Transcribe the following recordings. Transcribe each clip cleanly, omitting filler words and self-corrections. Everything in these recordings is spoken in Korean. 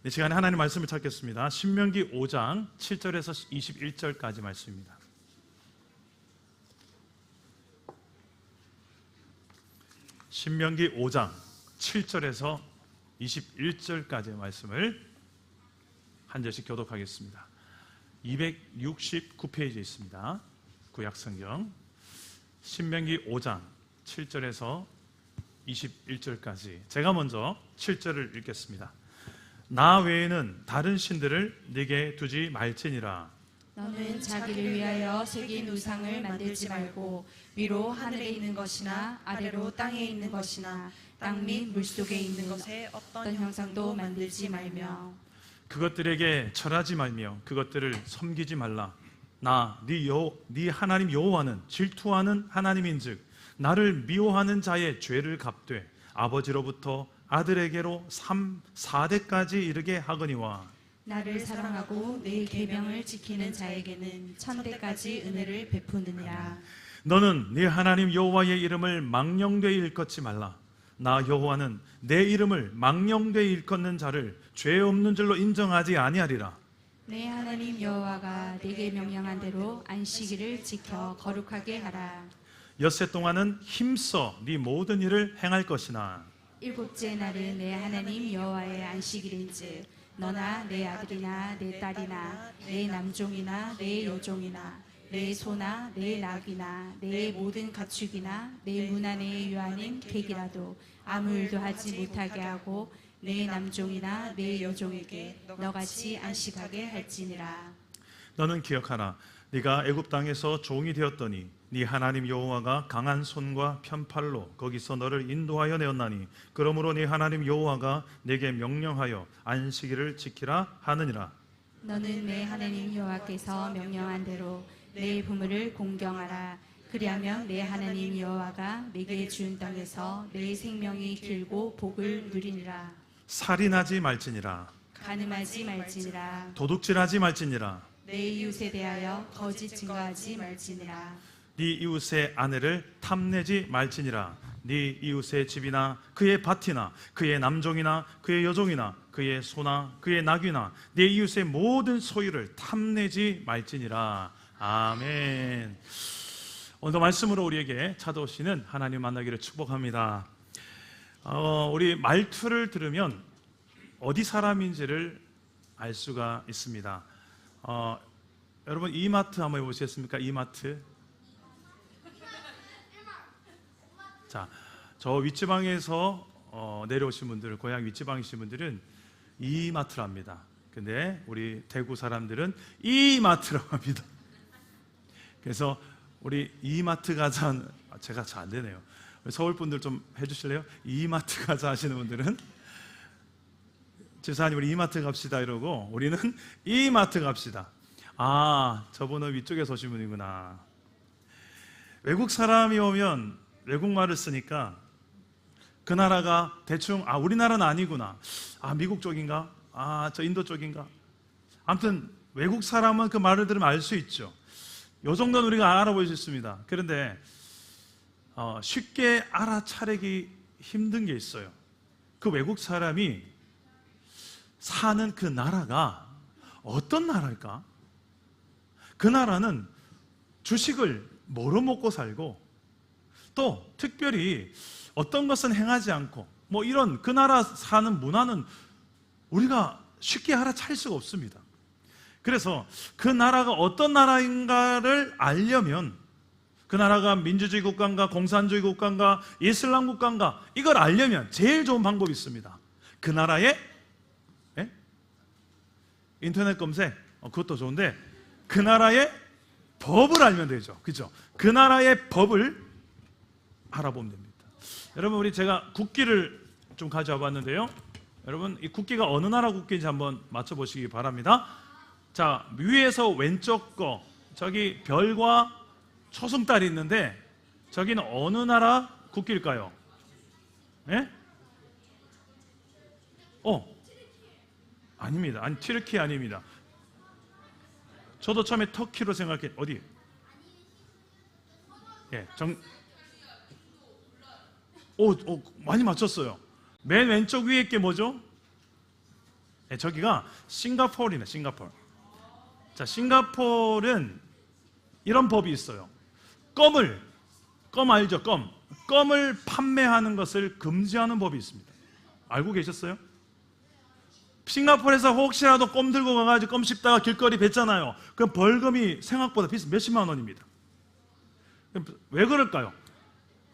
이 시간에 하나님의 말씀을 찾겠습니다. 신명기 5장 7절에서 21절까지 말씀입니다. 신명기 5장 7절에서 21절까지의 말씀을 한 절씩 교독하겠습니다. 269페이지에 있습니다. 구약성경 신명기 5장 7절에서 21절까지 제가 먼저 7절을 읽겠습니다. 나 외에는 다른 신들을 네게 두지 말지니라. 너는 자기를 위하여 새긴 우상을 만들지 말고 위로 하늘에 있는 것이나 아래로 땅에 있는 것이나 땅 및 물속에 있는 것에 어떤 형상도 만들지 말며 그것들에게 절하지 말며 그것들을 섬기지 말라. 나 네 하나님 여호와는 질투하는 하나님인즉 나를 미워하는 자의 죄를 갚되 아버지로부터 아들에게로 4대까지 이르게 하거니와 나를 사랑하고 내 계명을 지키는 자에게는 1000대까지 은혜를 베푸느니라. 너는 네 하나님 여호와의 이름을 망령되이 일컫지 말라. 나 여호와는 내 이름을 망령되이 일컫는 자를 죄 없는 줄로 인정하지 아니하리라. 내 하나님 여호와가 네게 명령한 대로 안식일을 지켜 거룩하게 하라. 엿새 동안은 힘써 네 모든 일을 행할 것이나 일곱째 날은 내 하나님 여호와의 안식일인즉 너나 내 아들이나 내 딸이나 내 남종이나 내 여종이나 내 소나 내 낙이나 내 모든 가축이나 내 문 안에 유하는 객이라도 아무 일도 하지 못하게 하고 내 남종이나 내 여종에게 너같이 안식하게 할지니라. 너는 기억하라. 네가 애굽 땅에서 종이 되었더니 네 하나님 여호와가 강한 손과 편팔로 거기서 너를 인도하여 내었나니 그러므로 네 하나님 여호와가 네게 명령하여 안식일을 지키라 하느니라. 너는 내 하나님 여호와께서 명령한 대로 내 부모를 공경하라. 그리하면 내 하나님 여호와가 내게 준 땅에서 내 생명이 길고 복을 누리니라. 살인하지 말지니라. 간음하지 말지니라. 도둑질하지 말지니라. 내 이웃에 대하여 거짓 증거하지 말지니라. 네 이웃의 아내를 탐내지 말지니라. 네 이웃의 집이나 그의 밭이나 그의 남종이나 그의 여종이나 그의 소나 그의 낙이나 네 이웃의 모든 소유를 탐내지 말지니라. 아멘. 오늘 말씀으로 우리에게 찾아오시는 하나님 만나기를 축복합니다. 우리 말투를 들으면 어디 사람인지를 알 수가 있습니다. 여러분 이마트 한번 해보시겠습니까? 이마트. 자, 저 윗지방에서 내려오신 분들, 고향 윗지방이신 분들은 이마트랍니다. 근데 우리 대구 사람들은 이마트라고 합니다. 그래서 우리 이마트 가자, 제가 잘 안 되네요. 서울 분들 좀 해주실래요? 이마트 가자 하시는 분들은 집사님 우리 이마트 갑시다 이러고 우리는 이마트 갑시다. 아, 저분은 위쪽에서 오신 분이구나. 외국 사람이 오면 외국말을 쓰니까 그 나라가 대충 우리나라는 아니구나. 미국 쪽인가? 저 인도 쪽인가? 아무튼 외국 사람은 그 말을 들으면 알 수 있죠. 요 정도는 우리가 알아볼 수 있습니다. 그런데 쉽게 알아차리기 힘든 게 있어요. 그 외국 사람이 사는 그 나라가 어떤 나라일까? 그 나라는 주식을 뭐로 먹고 살고 또 특별히 어떤 것은 행하지 않고 이런 그 나라 사는 문화는 우리가 쉽게 알아차릴 수가 없습니다. 그래서 그 나라가 어떤 나라인가를 알려면 그 나라가 민주주의 국가인가 공산주의 국가인가 이슬람 국가인가 이걸 알려면 제일 좋은 방법이 있습니다. 그 나라의 인터넷 검색 그것도 좋은데 그 나라의 법을 알면 되죠. 그죠? 그 나라의 법을 알아보면 됩니다. 여러분 제가 국기를 좀 가져와 봤는데요. 여러분 이 국기가 어느 나라 국기인지 한번 맞춰보시기 바랍니다. 자, 위에서 왼쪽 거 저기 별과 초승달이 있는데 저기는 어느 나라 국기일까요? 예? 아닙니다. 튀르키 아닙니다. 저도 처음에 터키로 생각해. 어디? 예, 많이 맞췄어요. 맨 왼쪽 위에 게 뭐죠? 저기가 싱가포르이네, 싱가포르. 자, 싱가포르는 이런 법이 있어요. 껌 알죠? 껌을 판매하는 것을 금지하는 법이 있습니다. 알고 계셨어요? 싱가포르에서 혹시라도 껌 들고 가가지고 껌 씹다가 길거리 뱉잖아요. 그럼 벌금이 생각보다 비싸, 몇십만 원입니다. 왜 그럴까요?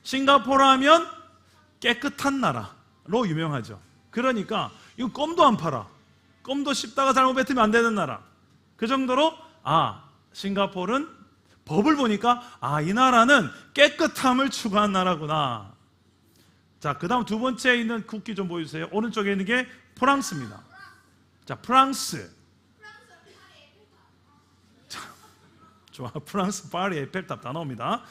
싱가포르 하면 깨끗한 나라로 유명하죠. 그러니까 이거 껌도 안 팔아. 껌도 씹다가 잘못 뱉으면 안 되는 나라. 그 정도로 싱가포르는 법을 보니까 이 나라는 깨끗함을 추구한 나라구나. 자, 그 다음 두 번째 있는 국기 좀 보여주세요. 오른쪽에 있는 게 프랑스입니다. 자, 프랑스. 자, 좋아. 프랑스 파리 에펠탑 다 나옵니다.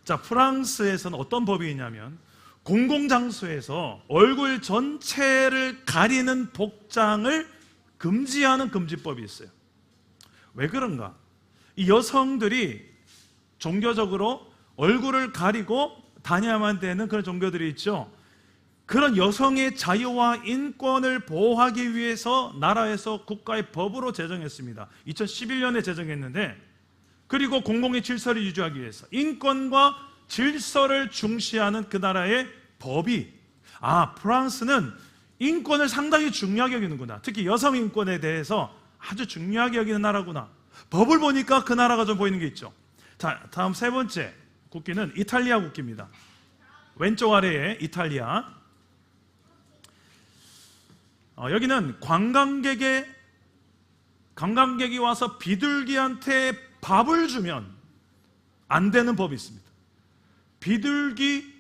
자, 프랑스에서는 어떤 법이 있냐면 공공장소에서 얼굴 전체를 가리는 복장을 금지하는 금지법이 있어요. 왜 그런가? 이 여성들이 종교적으로 얼굴을 가리고 다녀야만 되는 그런 종교들이 있죠. 그런 여성의 자유와 인권을 보호하기 위해서 나라에서 국가의 법으로 제정했습니다. 2011년에 제정했는데, 그리고 공공의 질서를 유지하기 위해서 인권과 질서를 중시하는 그 나라의 법이, 프랑스는 인권을 상당히 중요하게 여기는구나. 특히 여성 인권에 대해서 아주 중요하게 여기는 나라구나. 법을 보니까 그 나라가 좀 보이는 게 있죠. 자, 다음 세 번째 국기는 이탈리아 국기입니다. 왼쪽 아래에 이탈리아. 여기는 관광객이 와서 비둘기한테 밥을 주면 안 되는 법이 있습니다. 비둘기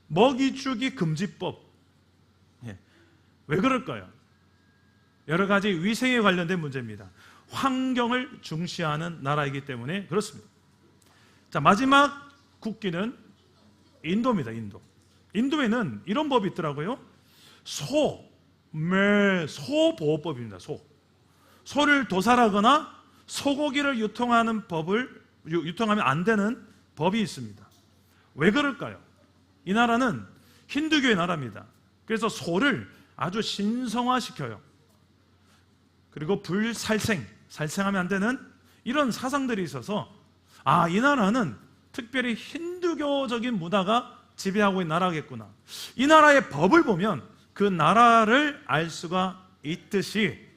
먹이 주기 금지법. 왜 그럴까요? 여러 가지 위생에 관련된 문제입니다. 환경을 중시하는 나라이기 때문에 그렇습니다. 자, 마지막 국기는 인도입니다. 인도에는 이런 법이 있더라고요. 소보호법입니다. 소를 도살하거나 소고기를 유통하면 안 되는 법이 있습니다. 왜 그럴까요? 이 나라는 힌두교의 나라입니다. 그래서 소를 아주 신성화시켜요. 그리고 살생하면 안 되는 이런 사상들이 있어서 이 나라는 특별히 힌두교적인 문화가 지배하고 있는 나라겠구나. 이 나라의 법을 보면 그 나라를 알 수가 있듯이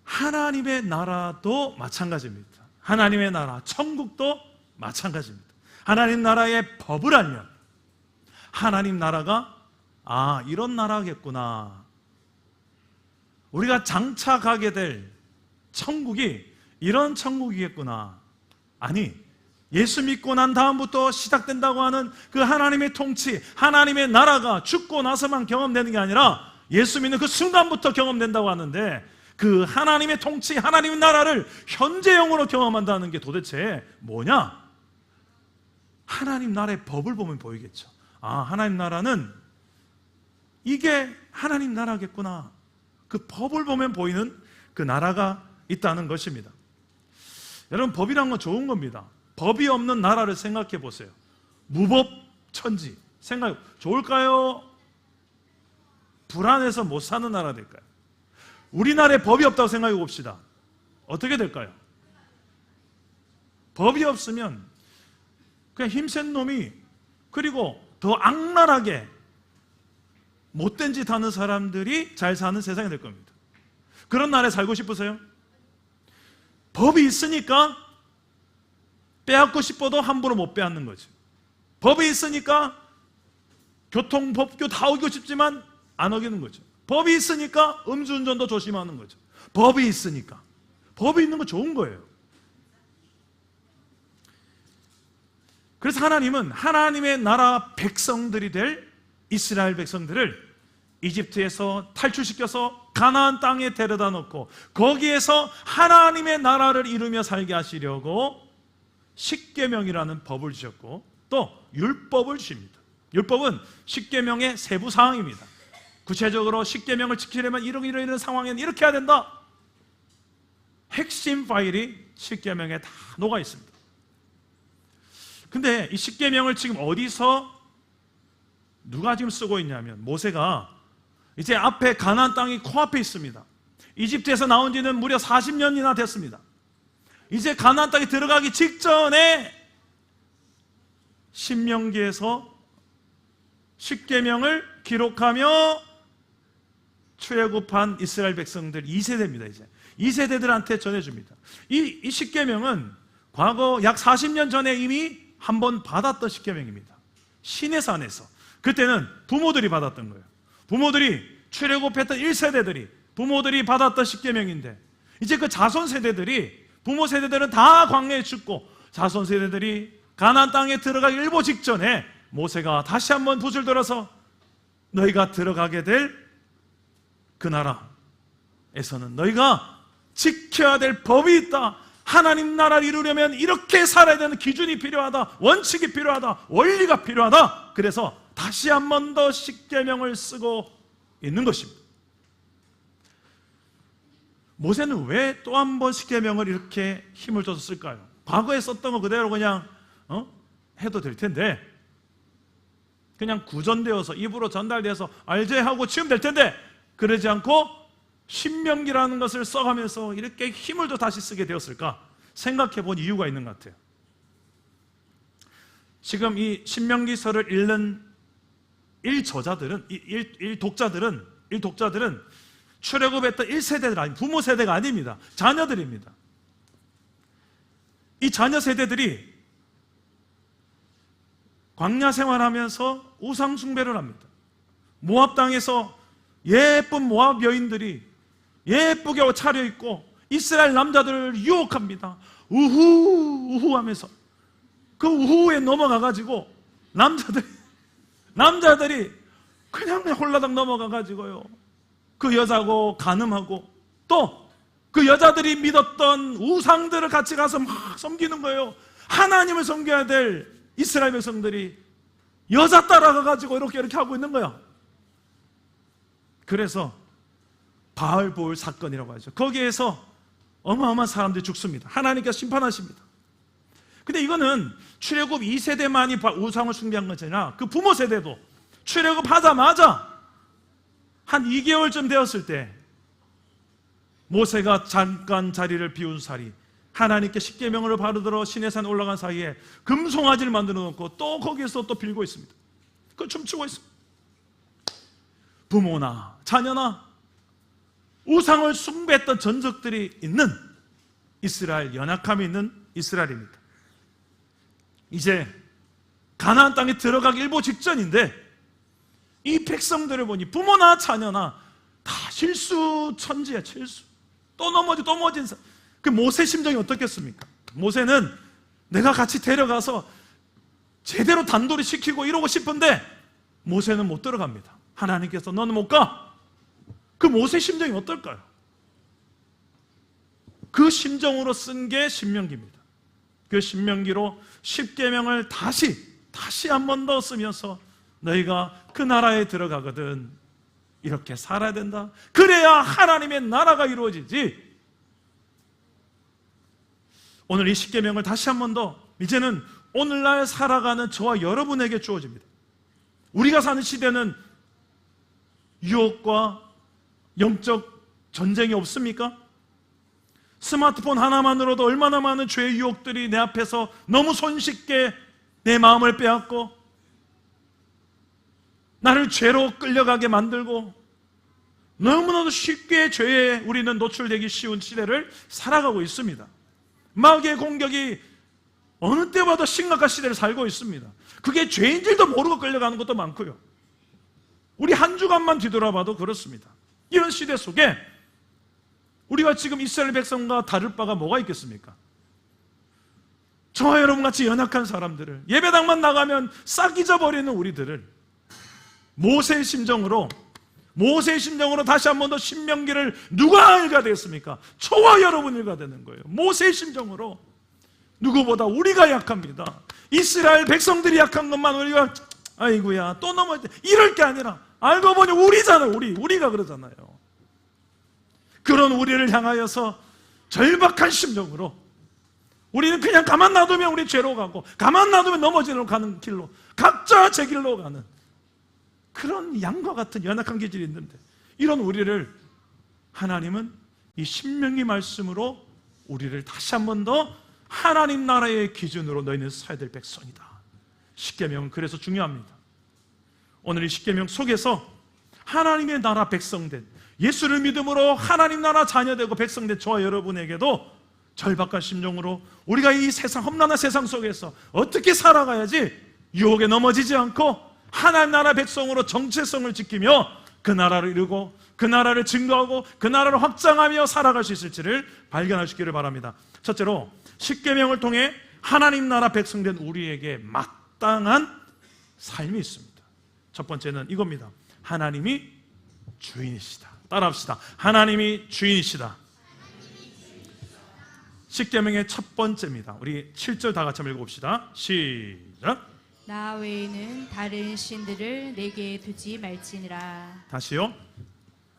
하나님의 나라도 마찬가지입니다. 하나님의 나라, 천국도 마찬가지입니다. 하나님 나라의 법을 알면 하나님 나라가 이런 나라겠구나. 우리가 장차 가게 될 천국이 이런 천국이겠구나. 아니, 예수 믿고 난 다음부터 시작된다고 하는 그 하나님의 통치, 하나님의 나라가 죽고 나서만 경험되는 게 아니라 예수 믿는 그 순간부터 경험된다고 하는데, 그 하나님의 통치, 하나님의 나라를 현재형으로 경험한다는 게 도대체 뭐냐? 하나님 나라의 법을 보면 보이겠죠. 하나님 나라는 이게 하나님 나라겠구나. 그 법을 보면 보이는 그 나라가 있다는 것입니다. 여러분, 법이란 건 좋은 겁니다. 법이 없는 나라를 생각해 보세요. 무법천지. 좋을까요? 불안해서 못 사는 나라 될까요? 우리나라에 법이 없다고 생각해 봅시다. 어떻게 될까요? 법이 없으면 그냥 힘센 놈이, 그리고 더 악랄하게 못된 짓 하는 사람들이 잘 사는 세상이 될 겁니다. 그런 나라에 살고 싶으세요? 법이 있으니까 빼앗고 싶어도 함부로 못 빼앗는 거죠. 법이 있으니까 교통법규 다 어기고 싶지만 안 어기는 거죠. 법이 있으니까 음주운전도 조심하는 거죠. 법이 있으니까. 법이 있는 거 좋은 거예요. 그래서 하나님은 하나님의 나라 백성들이 될 이스라엘 백성들을 이집트에서 탈출시켜서 가나안 땅에 데려다 놓고 거기에서 하나님의 나라를 이루며 살게 하시려고 십계명이라는 법을 주셨고, 또 율법을 주십니다. 율법은 십계명의 세부 사항입니다. 구체적으로 십계명을 지키려면 이런 상황에는 이렇게 해야 된다. 핵심 파일이 십계명에 다 녹아 있습니다. 근데 이 십계명을 지금 어디서 누가 지금 쓰고 있냐면, 모세가 이제 앞에 가나안 땅이 코앞에 있습니다. 이집트에서 나온 지는 무려 40년이나 됐습니다. 이제 가나안 땅에 들어가기 직전에 신명기에서 십계명을 기록하며 출애굽한 이스라엘 백성들 2세대입니다. 이제 2세대들한테 전해줍니다. 이 십계명은 과거 약 40년 전에 이미 한번 받았던 십계명입니다. 시내산에서. 그때는 부모들이 받았던 거예요. 부모들이 출애굽했던 1세대들이 부모들이 받았던 십계명인데, 이제 그 자손 세대들이, 부모 세대들은 다 광야에 죽고 자손 세대들이 가나안 땅에 들어가기 일보 직전에 모세가 다시 한번 붓을 들어서 너희가 들어가게 될 그 나라에서는 너희가 지켜야 될 법이 있다. 하나님 나라를 이루려면 이렇게 살아야 되는 기준이 필요하다. 원칙이 필요하다. 원리가 필요하다. 그래서 다시 한 번 더 십계명을 쓰고 있는 것입니다. 모세는 왜 또 한 번 십계명을 이렇게 힘을 줘서 쓸까요? 과거에 썼던 거 그대로 그냥 해도 될 텐데, 그냥 구전되어서 입으로 전달돼서 알제 하고 치우면 될 텐데, 그러지 않고 신명기라는 것을 써가면서 이렇게 힘을 더 다시 쓰게 되었을까 생각해 본 이유가 있는 것 같아요. 지금 이 신명기서를 읽는 독자들은 출애굽했던 1세대들 아니 부모 세대가 아닙니다. 자녀들입니다. 이 자녀 세대들이 광야 생활하면서 우상 숭배를 합니다. 모압 땅에서 예쁜 모압 여인들이 예쁘게 차려입고 이스라엘 남자들을 유혹합니다. 우후 하면서 그 우후에 넘어가가지고 남자들이 그냥 홀라당 넘어가가지고요, 그 여자고 간음하고 또 그 여자들이 믿었던 우상들을 같이 가서 막 섬기는 거예요. 하나님을 섬겨야 될 이스라엘 백성들이 여자 따라가가지고 이렇게 하고 있는 거야. 그래서 바알보울 사건이라고 하죠. 거기에서 어마어마한 사람들이 죽습니다. 하나님께서 심판하십니다. 근데 이거는 출애굽 2세대만이 우상을 숭배한 것이 아니라 그 부모 세대도 출애굽하자마자 한 2개월쯤 되었을 때 모세가 잠깐 자리를 비운 사이, 하나님께 십계명을 바르들어 시내산 올라간 사이에 금송아지를 만들어 놓고 또 거기에서 또 빌고 있습니다. 그 춤추고 있습니다. 부모나 자녀나 우상을 숭배했던 전적들이 있는 이스라엘, 연약함이 있는 이스라엘입니다. 이제 가나안 땅에 들어가기 일보 직전인데 이 백성들을 보니 부모나 자녀나 다 실수천지야. 실수. 또 넘어진 사람. 그 모세 심정이 어떻겠습니까? 모세는 내가 같이 데려가서 제대로 단돌이 시키고 이러고 싶은데 모세는 못 들어갑니다. 하나님께서 너는 못 가. 그 모세 심정이 어떨까요? 그 심정으로 쓴 게 신명기입니다. 그 신명기로 십계명을 다시 한 번 더 쓰면서 너희가 그 나라에 들어가거든 이렇게 살아야 된다. 그래야 하나님의 나라가 이루어지지. 오늘 이 십계명을 다시 한 번 더 이제는 오늘날 살아가는 저와 여러분에게 주어집니다. 우리가 사는 시대는 유혹과 영적 전쟁이 없습니까? 스마트폰 하나만으로도 얼마나 많은 죄의 유혹들이 내 앞에서 너무 손쉽게 내 마음을 빼앗고 나를 죄로 끌려가게 만들고 너무나도 쉽게 죄에 우리는 노출되기 쉬운 시대를 살아가고 있습니다. 마귀의 공격이 어느 때보다 심각한 시대를 살고 있습니다. 그게 죄인들도 모르고 끌려가는 것도 많고요. 우리 한 주간만 뒤돌아봐도 그렇습니다. 이런 시대 속에 우리가 지금 이스라엘 백성과 다를 바가 뭐가 있겠습니까? 저와 여러분같이 연약한 사람들을, 예배당만 나가면 싹 잊어버리는 우리들을 모세의 심정으로 다시 한 번 더 신명기를 누가 읽어야 되겠습니까? 저와 여러분 읽어야 되는 거예요. 모세의 심정으로. 누구보다 우리가 약합니다. 이스라엘 백성들이 약한 것만 우리가 아이고야 또 넘어지 이럴 게 아니라 알고 보니 우리잖아요. 우리가 그러잖아요. 그런 우리를 향하여서 절박한 심정으로 우리는 그냥 가만 놔두면 우리 죄로 가고 가만 놔두면 넘어지는 가는 길로 각자 제 길로 가는 그런 양과 같은 연약한 기질이 있는데, 이런 우리를 하나님은 이 신명기 말씀으로 우리를 다시 한 번 더 하나님 나라의 기준으로 너희는 서야 될 백성이다. 십계명은 그래서 중요합니다. 오늘 이 십계명 속에서 하나님의 나라 백성된, 예수를 믿음으로 하나님 나라 자녀되고 백성된 저와 여러분에게도 절박한 심정으로 우리가 이 세상, 험난한 세상 속에서 어떻게 살아가야지 유혹에 넘어지지 않고 하나님 나라 백성으로 정체성을 지키며 그 나라를 이루고 그 나라를 증거하고 그 나라를 확장하며 살아갈 수 있을지를 발견하시기를 바랍니다. 첫째로 십계명을 통해 하나님 나라 백성된 우리에게 마땅한 삶이 있습니다. 첫 번째는 이겁니다. 하나님이 주인이시다. 따라합시다. 하나님이 주인이시다. 십계명의 첫 번째입니다. 우리 7절 다 같이 한번 읽어봅시다. 시작. 나 외에는 다른 신들을 내게 두지 말지니라. 다시요.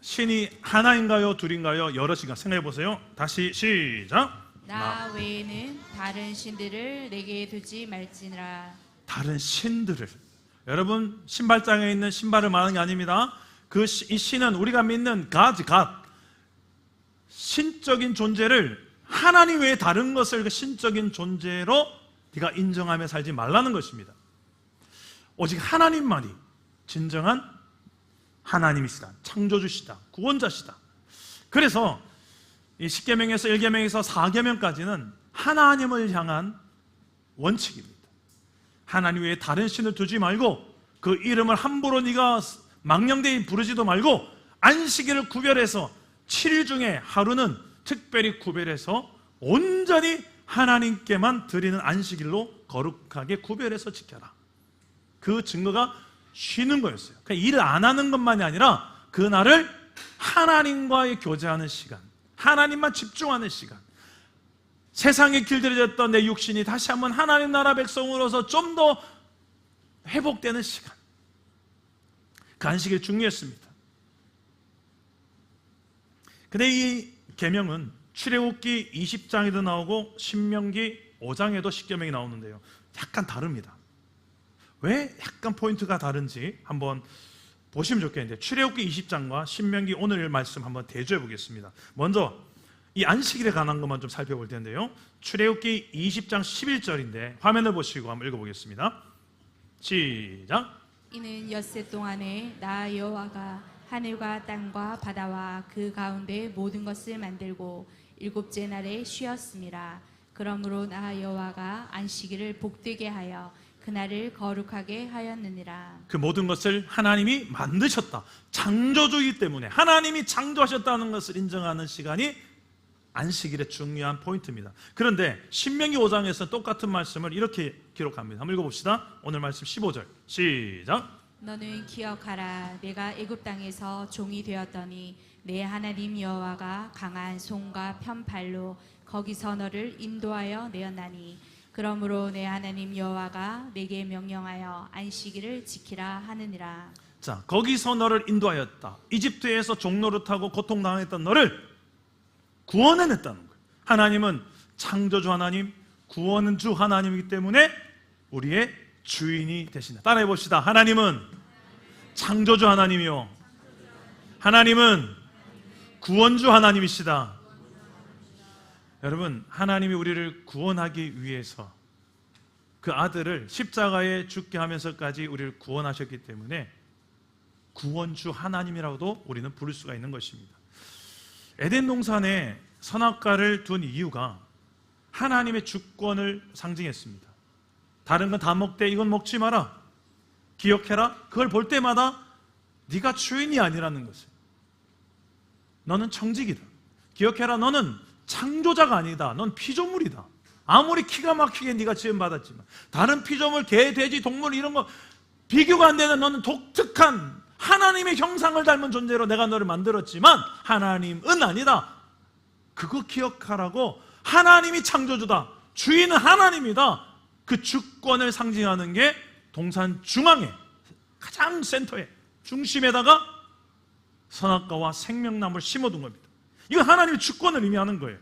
신이 하나인가요? 둘인가요? 여럿인가? 생각해 보세요. 다시 시작. 나 외에는 다른 신들을 내게 두지 말지니라. 다른 신들을, 여러분 신발장에 있는 신발을 말하는 게 아닙니다. 이 신은 우리가 믿는 God, 신적인 존재를, 하나님 외에 다른 것을 그 신적인 존재로 네가 인정하며 살지 말라는 것입니다. 오직 하나님만이 진정한 하나님이시다, 창조주시다, 구원자시다. 그래서 이 10계명에서 1계명에서 4계명까지는 하나님을 향한 원칙입니다. 하나님 외에 다른 신을 두지 말고 그 이름을 함부로 네가 망령되이 부르지도 말고 안식일을 구별해서 7일 중에 하루는 특별히 구별해서 온전히 하나님께만 드리는 안식일로 거룩하게 구별해서 지켜라. 그 증거가 쉬는 거였어요. 그러니까 일을 안 하는 것만이 아니라 그날을 하나님과의 교제하는 시간, 하나님만 집중하는 시간, 세상에 길들여졌던 내 육신이 다시 한번 하나님 나라 백성으로서 좀 더 회복되는 시간, 그 안식일 중요했습니다. 근데 이 계명은 출애굽기 20장에도 나오고 신명기 5장에도 십계명이 나오는데요, 약간 다릅니다. 왜 약간 포인트가 다른지 한번 보시면 좋겠는데, 출애굽기 20장과 신명기 오늘 말씀 한번 대조해 보겠습니다. 먼저 이 안식일에 관한 것만 좀 살펴볼 텐데요, 출애굽기 20장 11절인데 화면을 보시고 한번 읽어보겠습니다. 시작. 이는 엿새 동안에 나 여호와가 하늘과 땅과 바다와 그 가운데 모든 것을 만들고 일곱째 날에 쉬었습니다. 그러므로 나 여호와가 안식일을 복되게 하여 그날을 거룩하게 하였느니라. 그 모든 것을 하나님이 만드셨다, 창조주이기 때문에 하나님이 창조하셨다는 것을 인정하는 시간이 안식일의 중요한 포인트입니다. 그런데 신명기 5장에서 똑같은 말씀을 이렇게 기록합니다. 한번 읽어봅시다. 오늘 말씀 15절 시작. 너는 기억하라. 내가 애굽 땅에서 종이 되었더니 내 하나님 여호와가 강한 손과 편팔로 거기서 너를 인도하여 내었나니, 그러므로 내 하나님 여호와가 내게 명령하여 안식일을 지키라 하느니라. 자, 거기서 너를 인도하였다. 이집트에서 종노릇하고 고통당했던 너를 구원해냈다는 거예요. 하나님은 창조주 하나님, 구원주 하나님이기 때문에 우리의 주인이 되신다. 따라해 봅시다. 하나님은 창조주 하나님이요, 하나님은 구원주 하나님이시다. 여러분, 하나님이 우리를 구원하기 위해서 그 아들을 십자가에 죽게 하면서까지 우리를 구원하셨기 때문에 구원주 하나님이라고도 우리는 부를 수가 있는 것입니다. 에덴 동산에 선악과를 둔 이유가 하나님의 주권을 상징했습니다. 다른 건 다 먹되 이건 먹지 마라, 기억해라. 그걸 볼 때마다 네가 주인이 아니라는 것을, 너는 청직이다, 기억해라. 너는 창조자가 아니다. 넌 피조물이다. 아무리 기가 막히게 네가 지음받았지만 다른 피조물, 개, 돼지, 동물 이런 거 비교가 안 되는 너는 독특한 하나님의 형상을 닮은 존재로 내가 너를 만들었지만 하나님은 아니다. 그거 기억하라고. 하나님이 창조주다, 주인은 하나님이다. 그 주권을 상징하는 게 동산 중앙에, 가장 센터에, 중심에다가 선악과와 생명나무를 심어둔 겁니다. 이건 하나님의 주권을 의미하는 거예요.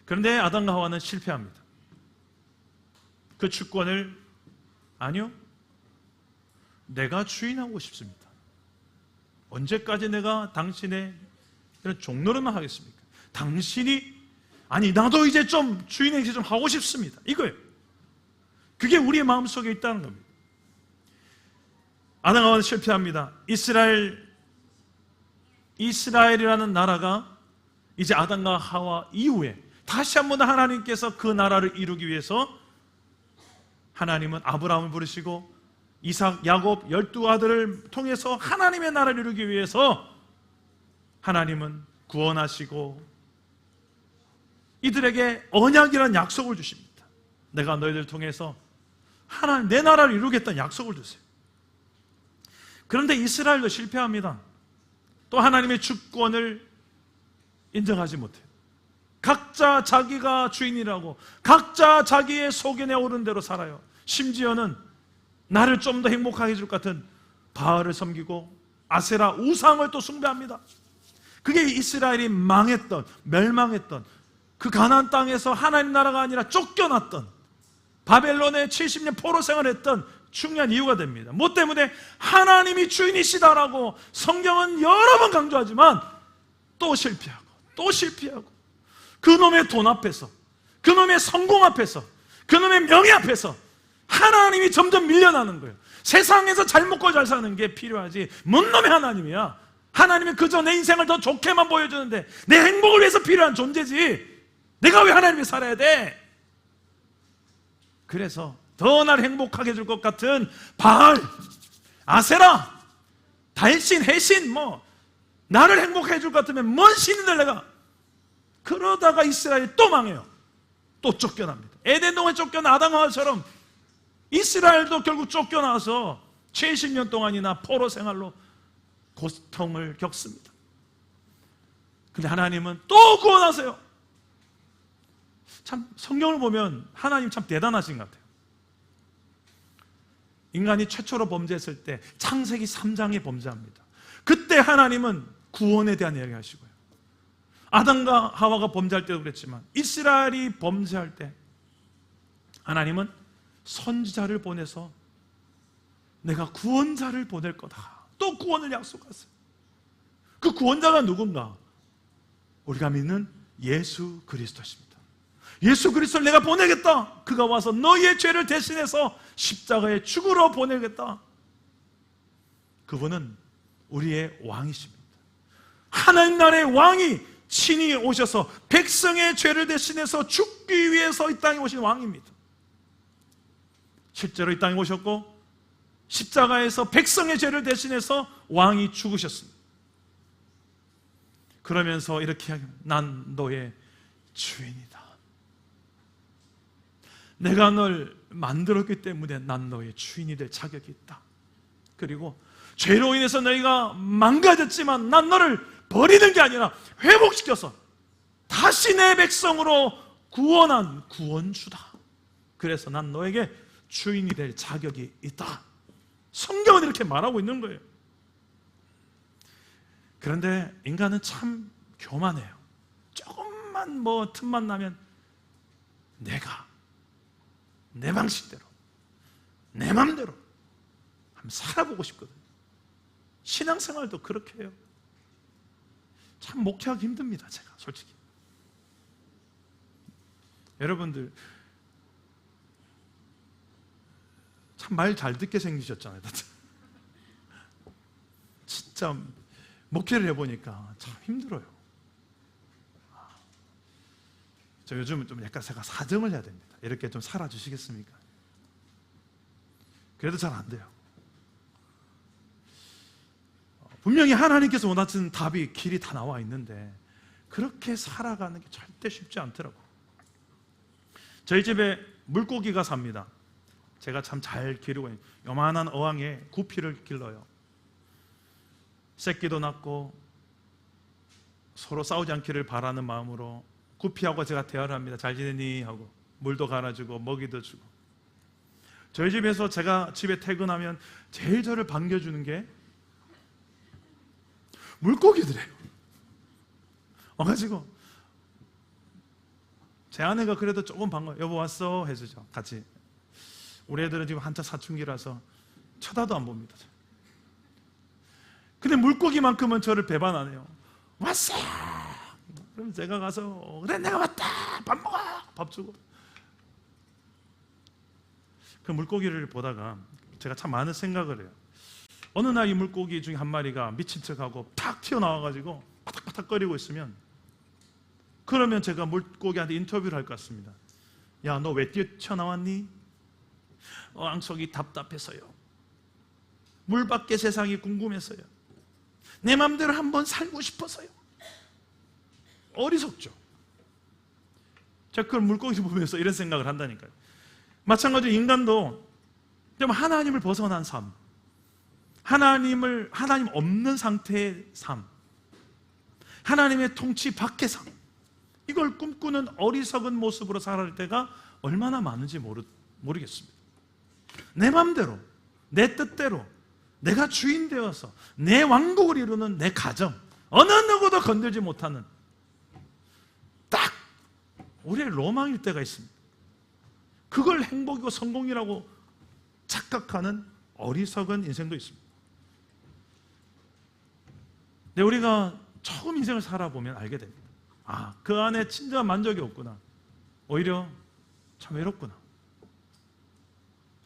그런데 아담과 하와는 실패합니다. 그 주권을, 아니요, 내가 주인하고 싶습니다. 언제까지 내가 당신의 이런 종노릇만 하겠습니까? 당신이, 아니 나도 이제 좀 주인 행세 좀 하고 싶습니다. 이거예요. 그게 우리의 마음속에 있다는 겁니다. 아담과 하와는 실패합니다. 이스라엘이라는 나라가 이제 아담과 하와 이후에 다시 한번 하나님께서 그 나라를 이루기 위해서 하나님은 아브라함을 부르시고 이삭, 야곱 12아들을 통해서 하나님의 나라를 이루기 위해서 하나님은 구원하시고 이들에게 언약이라는 약속을 주십니다. 내가 너희들 통해서 하나님 내 나라를 이루겠다는 약속을 주세요. 그런데 이스라엘도 실패합니다. 또 하나님의 주권을 인정하지 못해요. 각자 자기가 주인이라고 각자 자기의 소견에 오른 대로 살아요. 심지어는 나를 좀 더 행복하게 해줄 것 같은 바알을 섬기고 아세라 우상을 또 숭배합니다. 그게 이스라엘이 망했던, 멸망했던, 그 가나안 땅에서 하나님 나라가 아니라 쫓겨났던, 바벨론에 70년 포로 생활했던 중요한 이유가 됩니다. 뭐 때문에? 하나님이 주인이시다라고 성경은 여러 번 강조하지만 또 실패하고 또 실패하고, 그놈의 돈 앞에서, 그놈의 성공 앞에서, 그놈의 명예 앞에서 하나님이 점점 밀려나는 거예요. 세상에서 잘 먹고 잘 사는 게 필요하지 뭔 놈의 하나님이야. 하나님은 그저 내 인생을 더 좋게만 보여주는데 내 행복을 위해서 필요한 존재지 내가 왜 하나님이 살아야 돼? 그래서 더 날 행복하게 해줄 것 같은 바알, 아세라, 달신, 해신, 나를 행복하게 해줄 것 같으면 뭔 신인들 내가. 그러다가 이스라엘이 또 망해요. 또 쫓겨납니다. 에덴 동에 쫓겨난 아담과 하와처럼 이스라엘도 결국 쫓겨나서 70년 동안이나 포로 생활로 고통을 겪습니다. 근데 하나님은 또 구원하세요. 참 성경을 보면 하나님 참 대단하신 것 같아요. 인간이 최초로 범죄했을 때 창세기 3장에 범죄합니다. 그때 하나님은 구원에 대한 이야기 하시고요. 아담과 하와가 범죄할 때도 그랬지만 이스라엘이 범죄할 때 하나님은 선지자를 보내서 내가 구원자를 보낼 거다. 또 구원을 약속하세요. 그 구원자가 누군가? 우리가 믿는 예수 그리스도십니다. 예수 그리스도를 내가 보내겠다. 그가 와서 너희의 죄를 대신해서 십자가에 죽으러 보내겠다. 그분은 우리의 왕이십니다. 하나님 나라의 왕이 친히 오셔서 백성의 죄를 대신해서 죽기 위해서 이 땅에 오신 왕입니다. 실제로 이 땅에 오셨고 십자가에서 백성의 죄를 대신해서 왕이 죽으셨습니다. 그러면서 이렇게 이야기합니다. 난 너의 주인이다. 내가 널 만들었기 때문에 난 너의 주인이 될 자격이 있다. 그리고 죄로 인해서 너희가 망가졌지만 난 너를 버리는 게 아니라 회복시켜서 다시 내 백성으로 구원한 구원주다. 그래서 난 너에게 주인이 될 자격이 있다. 성경은 이렇게 말하고 있는 거예요. 그런데 인간은 참 교만해요. 조금만 틈만 나면 내가 내 방식대로 내 맘대로 한번 살아보고 싶거든요. 신앙생활도 그렇게 해요. 참 목회하기 힘듭니다. 제가 솔직히 여러분들 참 말 잘 듣게 생기셨잖아요. 진짜 목회를 해보니까 참 힘들어요. 저 요즘은 좀 약간 제가 사정을 해야 됩니다. 이렇게 좀 살아주시겠습니까? 그래도 잘 안 돼요. 분명히 하나님께서 원하시는 답이 길이 다 나와 있는데 그렇게 살아가는 게 절대 쉽지 않더라고요. 저희 집에 물고기가 삽니다. 제가 참 잘 기르고 있는 요만한 어항에 구피를 길러요. 새끼도 낳고 서로 싸우지 않기를 바라는 마음으로 구피하고 제가 대화를 합니다. 잘 지내니? 하고 물도 갈아주고 먹이도 주고. 저희 집에서 제가 집에 퇴근하면 제일 저를 반겨주는 게 물고기들이에요. 와가지고 제 아내가 그래도 조금 반가워요. 여보 왔어? 해주죠. 같이. 우리 애들은 지금 한참 사춘기라서 쳐다도 안 봅니다. 근데 물고기만큼은 저를 배반 안 해요. 왔어! 그럼 제가 가서 그래 내가 왔다! 밥 먹어! 밥 주고. 그 물고기를 보다가 제가 참 많은 생각을 해요. 어느 날 이 물고기 중에 한 마리가 미친 척하고 탁 튀어나와가지고 바닥바닥거리고 있으면, 그러면 제가 물고기한테 인터뷰를 할 것 같습니다. 야, 너 왜 튀어나왔니? 속이 답답해서요. 물 밖의 세상이 궁금해서요. 내 맘대로 한번 살고 싶어서요. 어리석죠. 제가 그걸 물고기 보면서 이런 생각을 한다니까요. 마찬가지로 인간도 좀 하나님을 벗어난 삶, 하나님 없는 상태의 삶, 하나님의 통치 밖의 삶, 이걸 꿈꾸는 어리석은 모습으로 살아갈 때가 얼마나 많은지 모르겠습니다. 내 맘대로, 내 뜻대로, 내가 주인 되어서 내 왕국을 이루는 내 가정, 어느 누구도 건들지 못하는 딱 우리의 로망일 때가 있습니다. 그걸 행복이고 성공이라고 착각하는 어리석은 인생도 있습니다. 근데 우리가 처음 인생을 살아보면 알게 됩니다. 아, 그 안에 진정한 만족이 없구나. 오히려 참 외롭구나.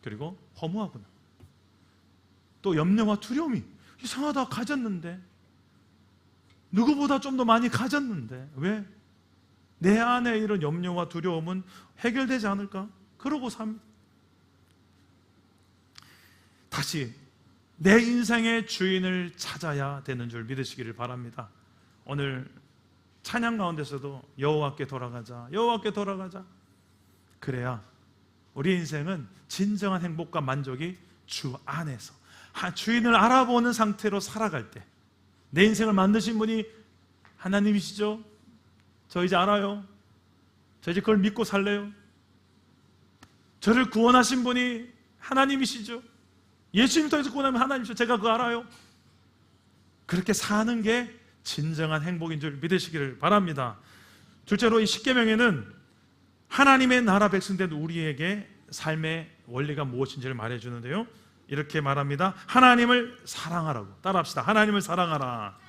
그리고 허무하구나. 또 염려와 두려움이 이상하다, 가졌는데, 누구보다 좀 더 많이 가졌는데 왜 내 안에 이런 염려와 두려움은 해결되지 않을까? 그러고 삽니다. 다시 내 인생의 주인을 찾아야 되는 줄 믿으시기를 바랍니다. 오늘 찬양 가운데서도 여호와께 돌아가자, 여호와께 돌아가자. 그래야 우리 인생은 진정한 행복과 만족이 주 안에서, 주인을 알아보는 상태로 살아갈 때, 내 인생을 만드신 분이 하나님이시죠? 저 이제 알아요. 저 이제 그걸 믿고 살래요. 저를 구원하신 분이 하나님이시죠? 예수님 통해서 구원하면 하나님이시죠? 제가 그거 알아요. 그렇게 사는 게 진정한 행복인 줄 믿으시기를 바랍니다. 둘째로 이 십계명에는 하나님의 나라 백성된 우리에게 삶의 원리가 무엇인지를 말해주는데요, 이렇게 말합니다. 하나님을 사랑하라고. 따라합시다. 하나님을 사랑하라.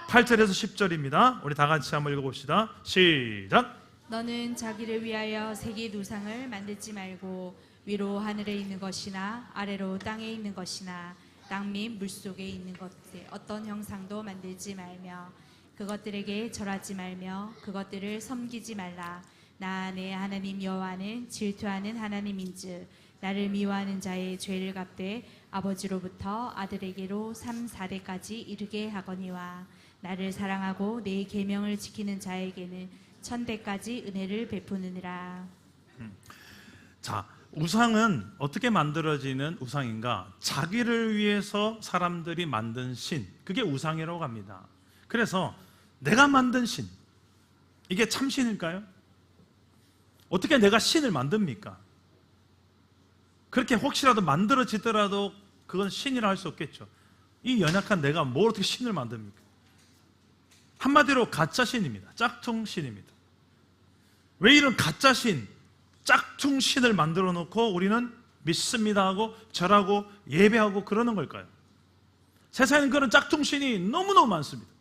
8절에서 10절입니다. 우리 다 같이 한번 읽어봅시다. 시작. 너는 자기를 위하여 새긴 우상을 만들지 말고 위로 하늘에 있는 것이나 아래로 땅에 있는 것이나 땅 및 물속에 있는 것들 어떤 형상도 만들지 말며 그것들에게 절하지 말며 그것들을 섬기지 말라. 나 내 하나님 여호와는 질투하는 하나님인즉 나를 미워하는 자의 죄를 갚되 아버지로부터 아들에게로 3, 4대까지 이르게 하거니와 나를 사랑하고 내 계명을 지키는 자에게는 1000대까지 은혜를 베푸느니라. 자, 우상은 어떻게 만들어지는 우상인가? 자기를 위해서 사람들이 만든 신, 그게 우상이라고 합니다. 그래서 내가 만든 신, 이게 참신일까요? 어떻게 내가 신을 만듭니까? 그렇게 혹시라도 만들어지더라도 그건 신이라 할 수 없겠죠. 이 연약한 내가 뭘 어떻게 신을 만듭니까? 한마디로 가짜 신입니다. 짝퉁 신입니다. 왜 이런 가짜 신, 짝퉁 신을 만들어 놓고 우리는 믿습니다 하고 절하고 예배하고 그러는 걸까요? 세상에는 그런 짝퉁 신이 너무너무 많습니다.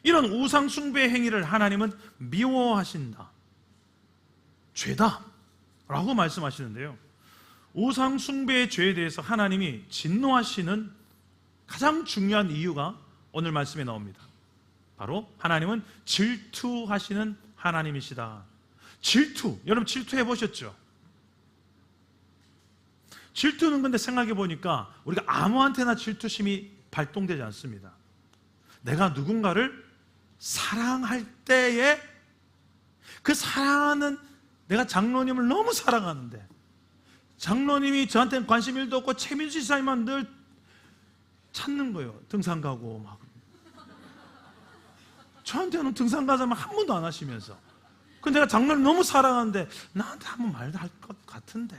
이런 우상 숭배 행위를 하나님은 미워하신다, 죄다 라고 말씀하시는데요, 우상 숭배의 죄에 대해서 하나님이 진노하시는 가장 중요한 이유가 오늘 말씀에 나옵니다. 바로 하나님은 질투하시는 하나님이시다. 질투, 여러분 질투해 보셨죠? 질투는 근데 생각해 보니까 우리가 아무한테나 질투심이 발동되지 않습니다. 내가 누군가를 사랑할 때에, 그 사랑하는, 내가 장로님을 너무 사랑하는데 장로님이 저한테는 관심 1도 없고 최민수 지사님만 늘 찾는 거예요. 등산 가고 막. 저한테는 등산 가자면 한 번도 안 하시면서. 근데 내가 장로를 너무 사랑하는데 나한테 한 번 말도 할 것 같은데.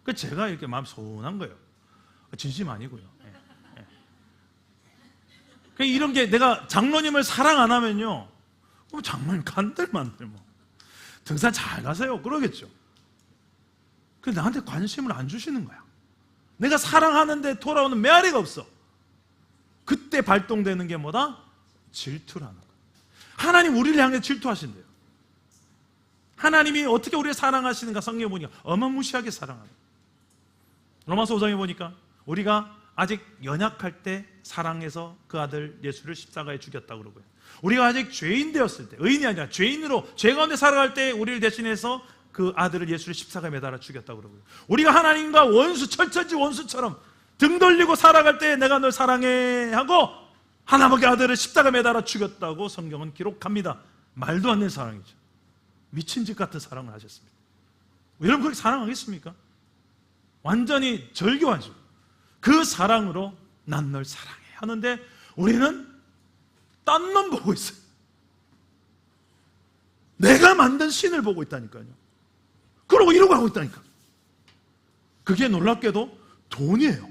그 제가 이렇게 마음 서운한 거예요. 진심 아니고요. 예. 예. 이런 게, 내가 장로님을 사랑 안 하면요, 장로님 간들만들 뭐 등산 잘 가세요 그러겠죠. 근데 나한테 관심을 안 주시는 거야. 내가 사랑하는데 돌아오는 메아리가 없어. 그때 발동되는 게 뭐다? 질투라는 거야. 하나님 우리를 향해 질투하신대요. 하나님이 어떻게 우리를 사랑하시는가 성경에 보니까 어마무시하게 사랑하는 거예요. 로마서 5장에 보니까 우리가 아직 연약할 때 사랑해서 그 아들 예수를 십자가에 죽였다고 그러고요. 우리가 아직 죄인 되었을 때, 의인이 아니라 죄인으로 죄 가운데 살아갈 때 우리를 대신해서 그 아들을 예수를 십자가에 매달아 죽였다고 그러고요. 우리가 하나님과 원수, 철천지 원수처럼 등 돌리고 살아갈 때 내가 널 사랑해 하고 하나님의 아들을 십자가에 매달아 죽였다고 성경은 기록합니다. 말도 안 되는 사랑이죠. 미친 짓 같은 사랑을 하셨습니다. 여러분 그렇게 사랑하겠습니까? 완전히 절교하죠. 그 사랑으로 난 널 사랑해 하는데 우리는 딴 놈 보고 있어요. 내가 만든 신을 보고 있다니까요. 그러고 이러고 하고 있다니까. 그게 놀랍게도 돈이에요.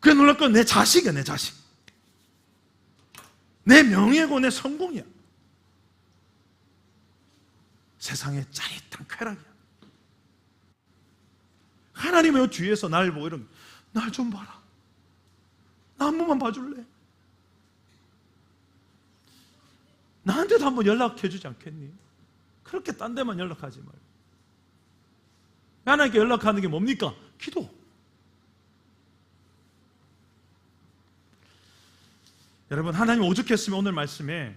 그게 놀랍게도 내 자식이야. 내 자식. 내 명예고 내 성공이야. 세상의 짜릿한 쾌락이야. 하나님의 뒤에서 날 보고 이러면 날 좀 봐라. 나 한 번만 봐줄래? 나한테도 한번 연락해 주지 않겠니? 그렇게 딴 데만 연락하지 말고. 하나님께 연락하는 게 뭡니까? 기도. 여러분 하나님 오죽했으면 오늘 말씀에